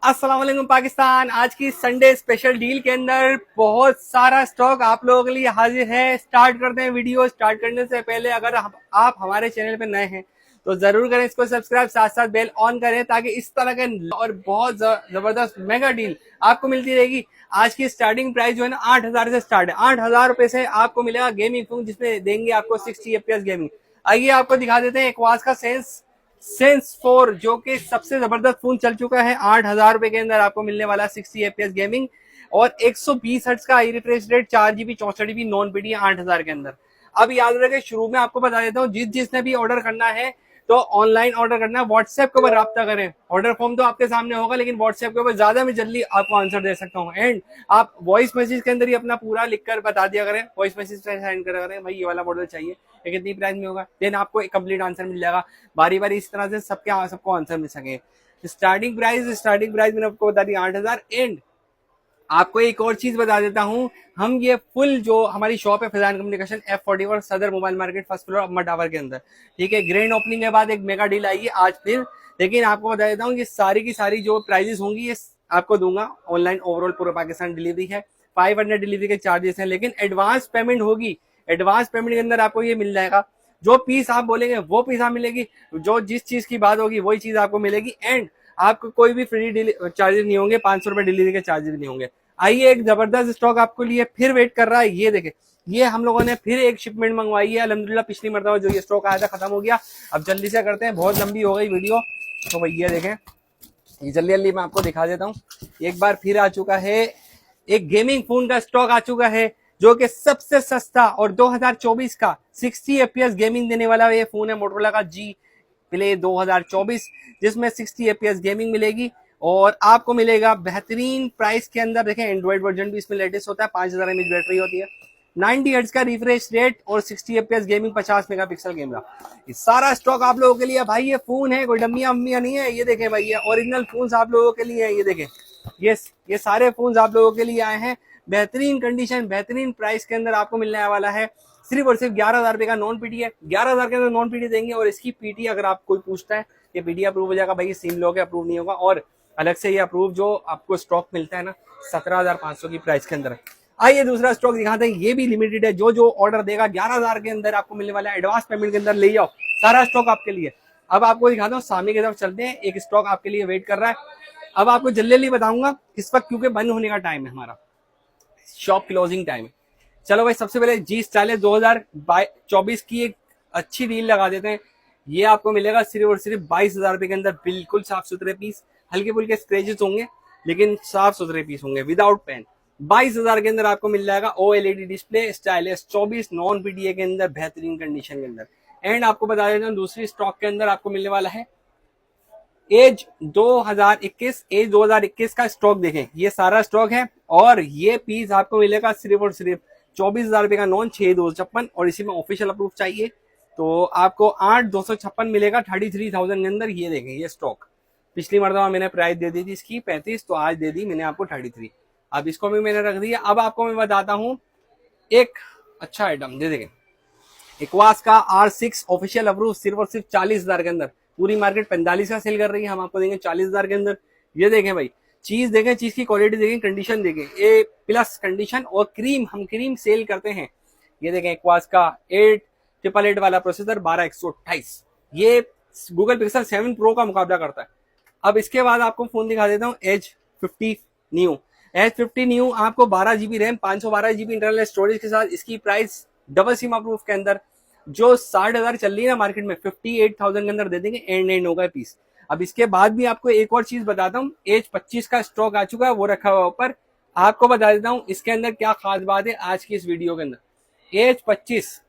अस्सलाम वालेकुम पाकिस्तान। आज की संडे स्पेशल डील के अंदर बहुत सारा स्टॉक आप लोगों के लिए हाजिर है। स्टार्ट करते हैं वीडियो। स्टार्ट करने से पहले अगर आप हमारे चैनल पे नए हैं तो जरूर करें इसको सब्सक्राइब, साथ साथ बेल ऑन करें ताकि इस तरह के और बहुत जबरदस्त मेगा डील आपको मिलती रहेगी। आज की स्टार्टिंग प्राइस जो है ना 8,000 से स्टार्ट है। 8,000 रुपए से आपको मिलेगा गेमिंग फोन जिसमें देंगे आपको 60 FPS गेमिंग। आइए आपको दिखा देते हैं एक्वास का सेंस 4 जो कि सबसे जबरदस्त फोन चल चुका है। 8,000 रुपए के अंदर आपको मिलने वाला 60 FPS गेमिंग और 120 हर्ट्ज का high refresh rate, 4GB 64GB non PD 8,000 के अंदर। अब याद रखें, शुरू में आपको बता देता हूँ, जिसने भी ऑर्डर करना है तो ऑनलाइन ऑर्डर करना है, व्हाट्सएप के ऊपर राब्ता करें। ऑर्डर फॉर्म तो आपके सामने होगा लेकिन व्हाट्सएप के ऊपर ज्यादा मैं जल्दी आपको आंसर दे सकता हूँ। एंड आप वॉइस मैसेज के अंदर ही अपना पूरा लिखकर बता दिया करें, वॉइस मैसेज सेंड करा करें, भाई ये वाला मॉडल चाहिए, ये कितनी प्राइस में होगा, देन आपको एक कंप्लीट आंसर मिल जाएगा। बारी बारी इस तरह से सबको आंसर मिल सके। स्टार्टिंग प्राइस मैंने आपको बता दी 8,000। एंड आपको एक और चीज बता देता हूं, हम ये फुल जो हमारी शॉप है फैजान कम्युनिकेशन F41 सदर मोबाइल मार्केट फर्स्ट फ्लोर अम्मा टावर के अंदर, ठीक है। ग्रैंड ओपनिंग के बाद एक मेगा डील आई है आज फिर। लेकिन आपको बता देता हूँ ये सारी की सारी जो प्राइजेस होंगी ये आपको दूंगा ऑनलाइन। ओवरऑल पूरा पाकिस्तान डिलीवरी है, 500 डिलीवरी के चार्जेस हैं, लेकिन एडवांस पेमेंट होगी। एडवांस पेमेंट के अंदर आपको ये मिल जाएगा, जो पीस आप बोलेंगे वो पीस आप मिलेगी, जो जिस चीज की बात होगी वही चीज आपको मिलेगी। एंड आपको कोई भी फ्री चार्जेस नहीं होंगे, 500 रुपए डिलीवरी के चार्जेस नहीं होंगे। आइए, एक जबरदस्त स्टॉक आपको लिए फिर वेट कर रहा है। ये देखें, ये हम लोगों ने फिर एक शिपमेंट मंगवाई है। अल्हम्दुलिल्लाह पिछली मरतबा जो ये स्टॉक आया था खत्म हो गया। अब जल्दी से करते हैं, बहुत लंबी हो गई वीडियो। तो भाई ये देखें, ये जल्दी जल्दी मैं आपको दिखा देता हूँ। एक बार फिर आ चुका है, एक गेमिंग फोन का स्टॉक आ चुका है जो कि सबसे सस्ता और 2024 का 60 FPS गेमिंग देने वाला ये फोन है, मोटोरोला का G प्ले 2024, जिसमें 60 FPS गेमिंग मिलेगी और आपको मिलेगा बेहतरीन प्राइस के अंदर। देखें, एंड्रॉइड वर्जन भी इसमें लेटेस्ट होता है, 5000 mAh बैटरी होती है, 90 हर्ट्ज का रिफ्रेश रेट और 60 FPS गेमिंग, 50 मेगापिक्सल कैमरा। ये सारा स्टॉक आप लोगों के लिए भाई। ये फोन है, कोई डम्मिया अम्मिया नहीं है। ये देखें भाई, ये ओरिजिनल फोन आप लोगों के लिए है। ये देखें, ये सारे फोन आप लोगों के लिए आए हैं बेहतरीन कंडीशन, बेहतरीन प्राइस के अंदर आपको मिलने वाला है। सिर्फ और सिर्फ 11,000 रुपए का नॉन पीटी है। 11,000 के अंदर नॉन पीटी देंगे और इसकी पीटी अगर आप कोई पूछता है ये पीटी अप्रूव हो जाएगा, भाई सिम लॉक है, अप्रूव नहीं होगा। और अलग से ये अप्रूव जो आपको स्टॉक मिलता है ना 17,500 की प्राइस के अंदर। आइए दूसरा स्टॉक दिखाते हैं, ये भी लिमिटेड है। जो ऑर्डर देगा 11,000 के अंदर आपको मिलने वाला है। एडवांस पेमेंट के अंदर ले जाओ, सारा स्टॉक आपके लिए। अब आपको दिखाता हूँ, सामने की तरफ चलते हैं, एक स्टॉक आपके लिए वेट कर रहा है। अब आपको जल्दी जल्दी बताऊंगा इस वक्त, क्योंकि बंद होने का टाइम है, हमारा शॉप क्लोजिंग टाइम है। चलो भाई, सबसे पहले G Stylus 2024 की एक अच्छी डील लगा देते हैं। ये आपको मिलेगा सिर्फ और सिर्फ 22,000 रुपए के अंदर। बिल्कुल साफ सुथरे पीस, हल्के फुल्के स्क्रेचेस होंगे लेकिन साफ सुथरे पीस होंगे, विदाउट पेन। 22,000 के अंदर आपको मिल जाएगा OLED display, Stylus 24 non PDA के अंदर, बेहतरीन कंडीशन के अंदर। एंड आपको बता देता हूँ, दूसरी स्टॉक के अंदर आपको मिलने वाला है एज 2021 का स्टॉक। देखें, ये सारा स्टॉक है और ये पीस आपको मिलेगा सिर्फ और सिर्फ 24,000 रुपए का नॉन, 6,256। और इसी में ऑफिशियल अप्रूव चाहिए तो आपको 8,256 मिलेगा 33,000 के अंदर। ये देखें, ये स्टॉक पिछली मरतबा मैंने प्राइस दे दी थी इसकी 35, तो आज दे दी मैंने आपको 33। अब इसको भी मैंने रख दिया। अब आपको मैं बताता हूँ एक अच्छा आइटम, दे देखें, इक्वास का R6 ऑफिशियल अप्रूव सिर्फ और सिर्फ 40,000 के अंदर। पूरी मार्केट 45 का सेल कर रही है, हम आपको देंगे 40,000 के अंदर। ये देखें भाई, चीज देखें, चीज की क्वालिटी देखें, कंडीशन देखें, ए प्लस कंडीशन। और क्रीम, हम क्रीम सेल करते हैं। ये देखें, इक्वास का 888 वाला प्रोसेसर 12128, ये गूगल पिक्सल 7 प्रो का मुकाबला करता है। अब इसके बाद आपको फोन दिखा देता हूँ एज 50 न्यू। एज 50 न्यू आपको 12GB RAM, 512GB internal storage के साथ। इसकी प्राइस डबल सिम अप्रूव के अंदर जो 60,000 चल रही है ना मार्केट में, 58,000 के अंदर दे देंगे। एंड होगा पीस। अब इसके बाद भी आपको एक और चीज बताता हूँ, एज 25 का स्टॉक आ चुका है, वो रखा हुआ ऊपर। आपको बता देता हूँ इसके अंदर क्या खास बात है आज की इस वीडियो के अंदर। As 25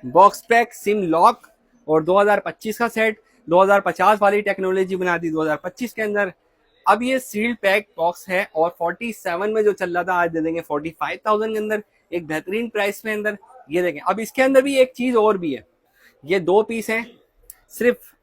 box pack, SIM lock और 2025 का सेट, 2050 वाली टेक्नोलॉजी बना दी 2025 के अंदर। अब ये सील्ड पैक बॉक्स है और 47 में जो चल रहा था आज दे देंगे 45,000 के अंदर, एक बेहतरीन प्राइस में अंदर। ये देखें, अब इसके अंदर भी एक चीज और भी है। ये 2 पीस है, सिर्फ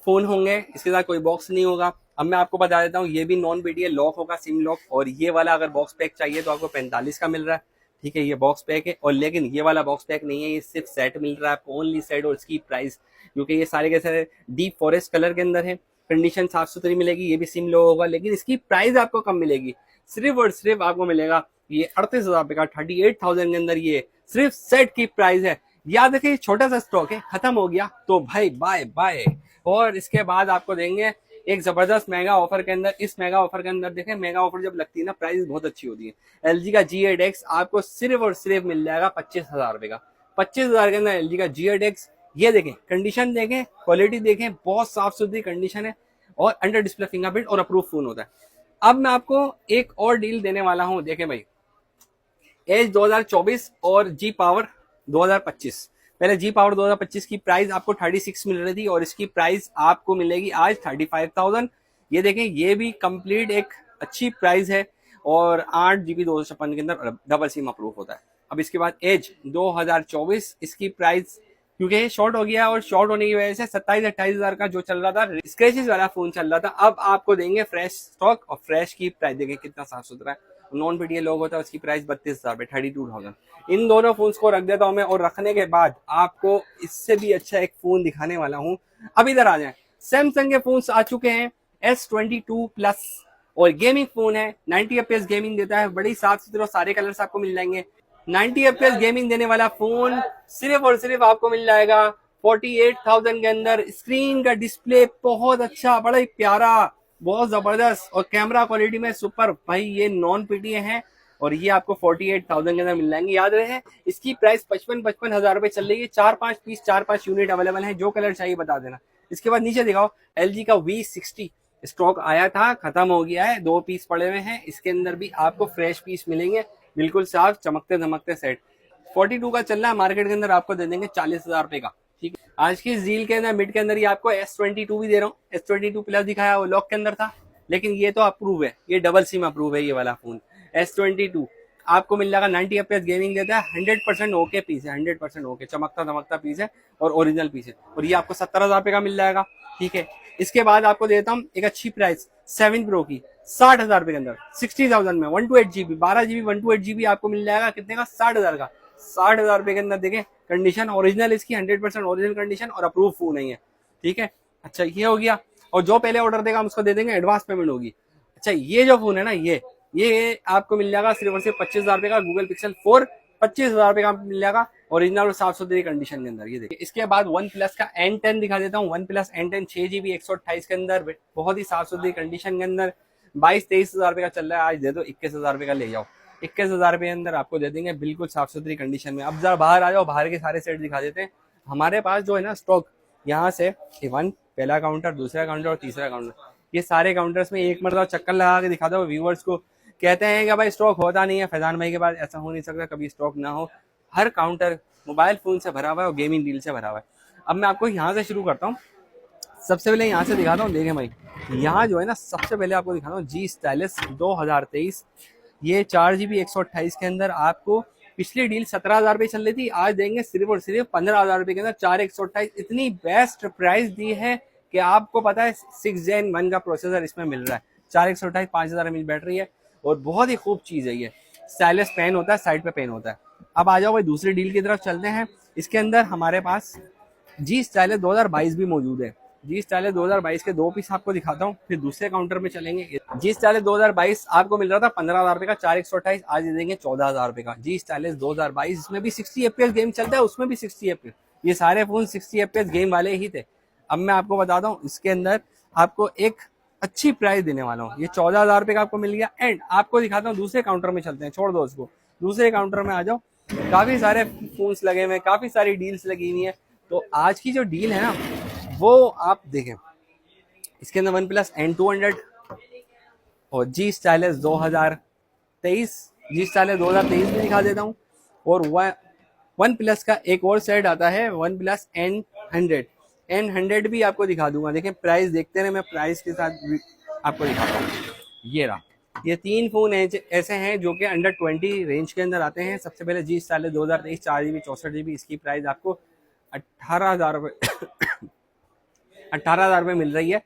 फोन होंगे, इसके साथ कोई बॉक्स नहीं होगा। अब मैं आपको बता देता हूँ, ये भी नॉन PDA लॉक होगा, सिम लॉक। और ये वाला अगर बॉक्स पैक चाहिए तो आपको 45 का मिल रहा है, ठीक है, ये बॉक्स पैक है। और लेकिन ये वाला बॉक्स पैक नहीं है, ये सिर्फ सेट मिल रहा है आपको, ओनली सेट। और इसकी प्राइस, क्योंकि ये सारे के सारे डीप फॉरेस्ट कलर के अंदर है, कंडीशन साफ सुथरी मिलेगी, ये भी सिम लो होगा, लेकिन इसकी प्राइस आपको कम मिलेगी। सिर्फ और सिर्फ आपको मिलेगा ये 38,000 रुपए का, 38,000 के अंदर ये सिर्फ सेट की प्राइस है। याद रखिए छोटा सा स्टॉक है, खत्म हो गया तो भाई बाय बाय। और इसके बाद आपको देंगे एक जबरदस्त मेगा ऑफर के अंदर। इस मेगा ऑफर के अंदर देखें, मेगा ऑफर जब लगती है ना, प्राइस बहुत अच्छी होती है। एलजी का G8X आपको सिर्फ और सिर्फ मिल जाएगा 25,000 रुपए का। 25,000 के अंदर एलजी का G8X। ये देखें, कंडीशन देखें, क्वालिटी देखें, बहुत साफ सुथरी कंडीशन है और अंडर डिस्प्ले फिंगरप्रिंट और अप्रूव फोन होता है। अब मैं आपको एक और डील देने वाला हूं। देखें भाई, एज 2024 और जी पावर 2025। पहले जी पावर 2025 की प्राइस आपको 36 मिल रही थी और इसकी प्राइस आपको मिलेगी आज 35,000। ये देखें, ये भी कंप्लीट एक अच्छी प्राइस है और 8 GB 256 के अंदर डबल सिम अप्रूव होता है। अब इसके बाद एज 2024, इसकी प्राइस क्योंकि ये शॉर्ट हो गया और शॉर्ट होने की वजह से 27-28 हजार का जो चल रहा था स्क्रैचेस वाला फोन चल रहा था, अब आपको देंगे फ्रेश स्टॉक और फ्रेश की प्राइस देखें कितना साफ सुथरा है। नॉन पीटीए लोग होता है, उसकी प्राइस 32,000 रुपए, 32,000। इन दोनों फोन्स को रख देता हूं मैं और रखने के बाद आपको इससे भी अच्छा एक फोन दिखाने वाला हूं। अब इधर आ जाए, सैमसंग के फोन्स आ चुके हैं S22 प्लस और गेमिंग फोन है, 90 FPS गेमिंग देता है, बड़ी साफ सुथरे सारे कलर्स आपको मिल जाएंगे। 90 FPS गेमिंग देने वाला फोन सिर्फ और सिर्फ आपको मिल जाएगा 48,000 के अंदर। स्क्रीन का डिस्प्ले बहुत अच्छा, बड़ा ही प्यारा, बहुत जबरदस्त और कैमरा क्वालिटी में सुपर। भाई ये नॉन पीटीए है और ये आपको 48,000 के अंदर मिल जाएंगे। याद रहे इसकी प्राइस 55 हजार रुपए चल रही है। 4-5 पीस 4-5 यूनिट अवेलेबल है, जो कलर चाहिए बता देना। इसके बाद नीचे दिखाओ, एलजी का V60 स्टॉक आया था, खत्म हो गया है, 2 पीस पड़े हुए हैं। इसके अंदर भी आपको फ्रेश पीस मिलेंगे, बिल्कुल साफ चमकते धमकते सेट। 42 का चल रहा है मार्केट के अंदर, आपको दे देंगे 40,000 रुपए का। ठीक है, आज की इस डील के अंदर मिड के अंदर ही आपको S22 भी दे रहा हूँ। S22 प्लस दिखाया, वो लॉक के अंदर था, लेकिन ये तो अप्रूव है, ये डबल सिम अप्रूव है ये वाला फोन। S22 आपको मिल जाएगा, 90 FPS गेमिंग देता है, 100% ओके पीस है, 100% ओके चमकता धमकता पीस है और ओरिजिनल पीस है, और ये आपको 70,000 रुपए का मिल जाएगा। ठीक है, इसके बाद आपको देता हूँ एक अच्छी प्राइस 7 Pro की 60,000 रुपए के अंदर, 60,000 में 128GB 12GB 128GB आपको मिल जाएगा। कितने का? 60,000 का। 60,000 रुपए के अंदर देखें, कंडीशन ओरिजिनल इसकी 100% ओरिजिनल कंडीशन और अप्रूव फोन नहीं है। ठीक है, अच्छा ये हो गया। और जो पहले ऑर्डर देगा हम उसको दे देंगे, एडवांस पेमेंट होगी। अच्छा ये जो फोन है ना, ये आपको मिल जाएगा सिर्फ और सिर्फ 25,000 रुपए का। गूगल पिक्सल 4 25,000 रुपए का मिल जाएगा, ओरिजिनल और साफ सुथरी कंडीशन के अंदर। ये देखिए, इसके बाद वन प्लस का N10 दिखा देता हूँ। वन प्लस N10 6GB 128 के अंदर, बहुत ही साफ सुथरी कंडीशन के अंदर, 22-23,000 रुपए का चल रहा है। आज दे दो 21,000 रुपए का, ले जाओ। 21,000 रुपए के अंदर आपको दे देंगे, बिल्कुल साफ सुथरी कंडीशन में। अब जरा बाहर आ जाओ, बाहर के सारे सेट दिखा देते हैं। हमारे पास जो है ना स्टॉक, यहाँ से इवन पहला काउंटर, दूसरा काउंटर और तीसरा काउंटर, ये सारे काउंटर्स में एक मतलब चक्कर लगा के दिखा दो व्यूअर्स को। कहते हैं कि भाई स्टॉक होता नहीं है, फैजान भाई के पास ऐसा हो नहीं सकता कभी स्टॉक ना हो। हर काउंटर मोबाइल फोन से भरा हुआ है और गेमिंग डील से भरा हुआ है। अब मैं आपको यहाँ से शुरू करता हूँ, सबसे पहले यहाँ से दिखाता हूँ। देखें भाई, यहाँ जो है ना, सबसे पहले आपको दिखाता हूँ G Stylus 2023। ये 4GB 128 के अंदर आपको पिछली डील 17,000 रुपये चल रही थी, आज देंगे सिर्फ और सिर्फ 15,000 रुपये के अंदर 4/128। इतनी बेस्ट प्राइस दी है कि आपको पता है 6 Gen 1 का प्रोसेसर इसमें मिल रहा है, 4/128, 5,000 mAh बैटरी है और बहुत ही खूब चीज़ है ये। स्टाइलस पेन होता है, साइड पे पेन होता है। अब आ जाओ भाई दूसरी डील की तरफ चलते हैं। इसके अंदर हमारे पास G Stylus 2022 भी मौजूद है। G Stylus 2022 के 2 पीस आपको दिखाता हूँ, फिर दूसरे काउंटर में चलेंगे। G Stylus 2022 आपको मिल रहा था 15,000 रुपए का, 4/128, आज दे देंगे 14,000 रुपए का। G Stylus 2022, इसमें भी 60 FPS गेम चलता है, उसमें भी 60 FPS। ये सारे फोन 60 FPS गेम वाले ही थे। अब मैं आपको बताता हूँ, इसके अंदर आपको एक अच्छी प्राइस देने वाला हूँ। ये 14,000 रुपए का आपको मिल गया। एंड आपको दिखाता हूँ दूसरे काउंटर में चलते हैं, छोड़ दो उसको, दूसरे काउंटर में आ जाओ। काफी सारे फोन्स लगे हुए हैं, काफी सारी डील्स लगी हुई हैं। तो आज की जो डील है ना, वो आप देखें। इसके अंदर वन प्लस N200 और G Stylus 2023, G Stylus 2023 भी दिखा देता हूँ। और वन प्लस का एक और सेट आता है, वन प्लस N100 भी आपको दिखा दूंगा। देखें प्राइस देखते रहे, मैं प्राइस के साथ भी आपको दिखाता हूँ। ये रहा, ये 3 फोन ऐसे हैं जो कि अंडर 20 रेंज के अंदर आते हैं। सबसे पहले G Stylus 2023 4GB 64GB, इसकी प्राइस आपको 18,000 रुपये 18,000 रुपये मिल रही है,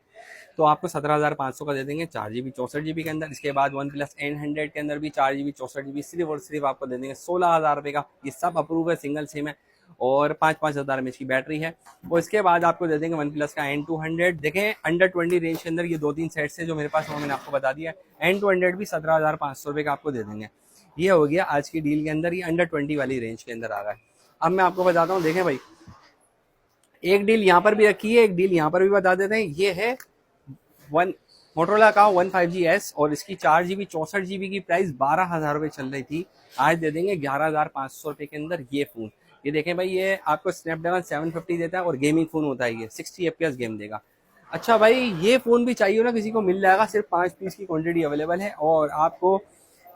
तो आपको 17,500 का दे देंगे 4GB 64GB के अंदर। इसके बाद वन प्लस N100 के अंदर भी 4GB 64GB सिर्फ और सिर्फ आपको दे देंगे 16,000 रुपये का। ये सब अप्रूव है, सिंगल सिम है और 5-5 हज़ार एमएच की बैटरी है। और इसके बाद आपको दे देंगे वन प्लस का N200। देखें अंडर 20 रेंज के अंदर ये 2-3 सेट्स है जो मेरे पास, वो मैंने आपको बता दिया। N200 भी 17,500 रुपये का आपको दे देंगे। ये हो गया आज की डील के अंदर, ये अंडर 20 वाली रेंज के अंदर आ गया है। अब मैं आपको बताता हूँ, देखें भाई, एक डील यहाँ पर भी रखी है, एक डील यहाँ पर भी बता देते हैं। ये है मोटरोला का 15G S और इसकी 4GB 64GB की प्राइस 12,000 रुपये चल रही थी, आज दे देंगे 11,500 रुपये के अंदर ये फ़ोन। ये देखें भाई, ये आपको स्नैपड्रैगन 750 देता है और गेमिंग फ़ोन होता है, ये 60 FPS गेम देगा। अच्छा भाई, ये फ़ोन भी चाहिए ना किसी को, मिल जाएगा, सिर्फ 5 पीस की क्वांटिटी अवेलेबल है। और आपको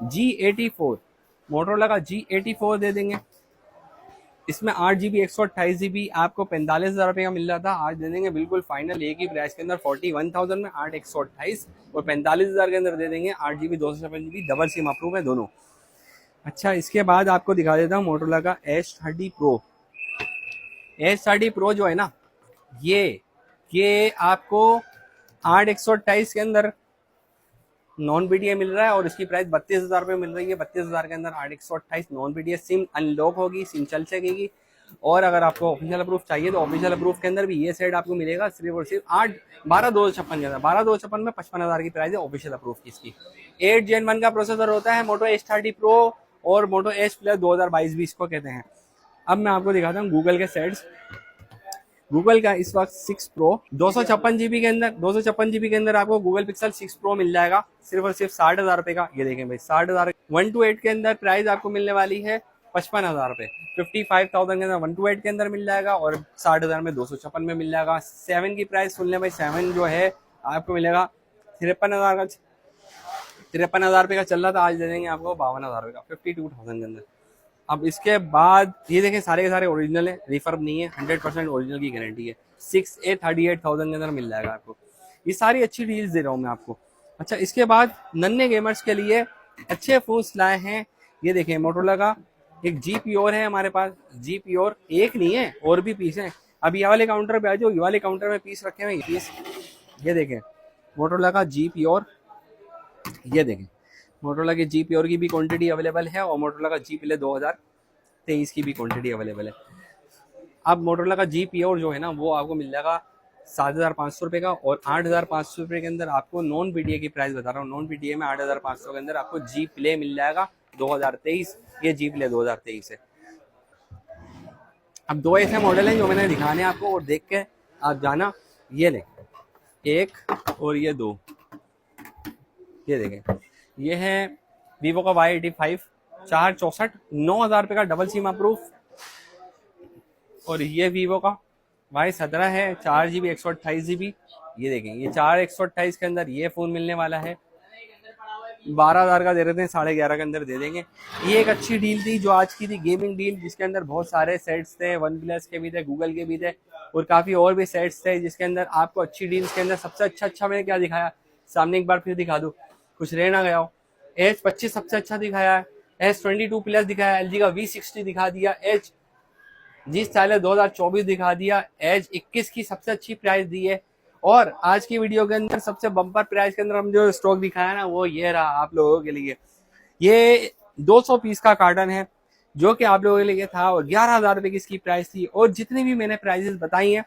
G84 मोटरोला का G84 दे देंगे। इसमें 8GB 128GB आपको 45,000 रुपये का मिल रहा था, आज दे देंगे बिल्कुल फाइनल एक ही प्राइस के अंदर 41,000 में 8/128 और 45,000 के अंदर दे देंगे। 8GB 256GB double SIM approve है दोनों। अच्छा, इसके बाद आपको दिखा देता हूँ मोटरोला का H30 Pro। H30 Pro जो है ना, ये आपको 8/128 के अंदर नॉन BTA मिल रहा है और इसकी प्राइस 32,000 रुपये मिल रही है। 32,000 के अंदर 8/128 नॉन BTA सिम अनलॉक होगी, सिम चल सकेगी। और अगर आपको ऑफिशियल अप्रूफ चाहिए तो ऑफिशियल अप्रूफ के अंदर भी ये सेट आपको मिलेगा सिर्फ और सिर्फ 12,256 के अंदर। 12,256 में 55,000 की प्राइस है ऑफिशियल अप्रूफ की। इसकी 8 Gen 1 का प्रोसेसर होता है मोटो H30 Pro और मोटो H Plus 2022 भी इसको कहते हैं। अब मैं आपको दिखाता हूँ गूगल के सेट्स। गूगल का इस वक्त 6 Pro 256GB के अंदर आपको गूगल पिक्सल 6 Pro मिल जाएगा सिर्फ और सिर्फ 60,000 रुपये का। ये देखें भाई, 60,000। 128 के अंदर प्राइस आपको मिलने वाली है 55,000 रुपये। 55,000 के अंदर 128 के अंदर मिल जाएगा और 60,000 में 256 में मिल जाएगा। 7 की प्राइस सुन लें भाई, 7 जो है आपको मिलेगा 53,000 का, 53,000 रुपये का चल रहा था, आज दे देंगे आपको 52,000 रुपये का, 52,000 के अंदर। अब इसके बाद ये देखें, सारे के सारे ओरिजिनल है, रिफर्ब नहीं है, 100% ओरिजिनल की गारंटी है। 6A 38,000 के अंदर मिल जाएगा आपको। ये सारी अच्छी डील्स दे रहा हूँ मैं आपको। अच्छा, इसके बाद नन्हे गेमर्स के लिए अच्छे फोन्स लाए हैं। ये देखें, मोटरोला का एक G Pure है हमारे पास। G Pure एक नहीं है, और भी पीस हैं। अब ये वाले काउंटर पे आ जाओ, ये वाले काउंटर में पीस रखे हुए पीस। ये देखें मोटरोला का G Pure, ये देखें मोटरोला की G Pure की भी क्वांटिटी अवेलेबल है और मोटरोला का G Play 2023 की भी क्वांटिटी अवेलेबल है। अब मोटरोला का G Pure जो है ना, वो आपको मिल जाएगा 7,500 रुपये का और 8,500 रुपये के अंदर आपको नॉन BTA की प्राइस बता रहा हूँ। नॉन BTA में 8,500 के अंदर आपको G Play मिल जाएगा 2023। ये G Play 2023 है। अब दो ऐसे मॉडल हैं जो मैंने दिखाने आपको, और देख के आप जाना। ये लें, एक और ये दो। ये देखें, ये है वीवो का Y85 464, 9,000 रुपये का डबल सिम अप्रूफ। और ये वीवो का Y17 है 4GB 128GB। ये देखें, ये 4/128 के अंदर ये फ़ोन मिलने वाला है। 12,000 का दे रहे थे, 11,500 के अंदर दे देंगे। ये एक अच्छी डील थी जो आज की थी, गेमिंग डील, जिसके अंदर बहुत सारे सेट्स थे, वन प्लस के भी थे, गूगल के भी थे और काफ़ी और भी सेट्स थे, जिसके अंदर आपको अच्छी डील्स के अंदर सबसे अच्छा मैंने क्या दिखाया, सामने एक बार फिर दिखा दूँ, कुछ रह ना गया हो। H25 सबसे अच्छा दिखाया है, S22 प्लस दिखाया, LG का V60 दिखा दिया, G Stylus 2024 दिखा दिया, Edge 21 की सबसे अच्छी प्राइस दी है। और आज की वीडियो के अंदर सबसे बम्पर प्राइस के अंदर हम जो स्टॉक दिखाया ना, वो ये रहा आप लोगों के लिए। ये 200 पीस का कार्टन है जो कि आप लोगों के लिए था और 11,000 रुपये की इसकी प्राइस थी। और जितनी भी मैंने प्राइजेस बताई हैं,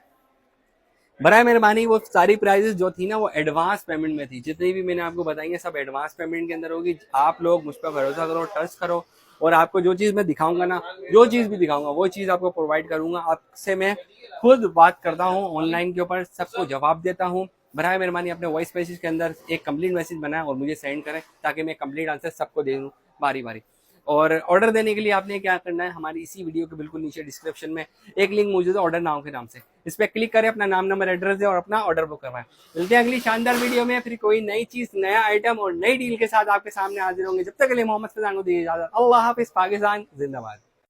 बराए मेहरबानी वो सारी प्राइजेस जो थी ना, वो एडवांस पेमेंट में थी। जितनी भी मैंने आपको बताई है सब एडवांस पेमेंट के अंदर होगी। आप लोग मुझ पर भरोसा करो, ट्रस्ट करो, और आपको जो चीज़ मैं दिखाऊंगा ना, जो चीज़ भी दिखाऊंगा वो चीज़ आपको प्रोवाइड करूंगा। आपसे मैं खुद बात करता हूँ ऑनलाइन के ऊपर, सबको जवाब देता हूँ। बराए मेहरबानी अपने वॉइस मैसेज के अंदर एक कंप्लीट मैसेज बनाएं और मुझे सेंड करें, ताकि मैं कंप्लीट आंसर सबको दे दूँ बारी बारी। और ऑर्डर देने के लिए आपने क्या करना है, हमारी इसी वीडियो के बिल्कुल नीचे डिस्क्रिप्शन में एक लिंक मौजूद है ऑर्डर नाउ के नाम से, इस पर क्लिक करें, अपना नाम नंबर एड्रेस दें और अपना ऑर्डर बुक करवाएं। मिलते हैं अगली शानदार वीडियो में, फिर कोई नई चीज, नया आइटम और नई डील के साथ आपके सामने हाजिर होंगे। जब तक के लिए मोहम्मद फैजान को दीजिए इजाजत। अल्लाह हाफिज, पाकिस्तान जिंदाबाद।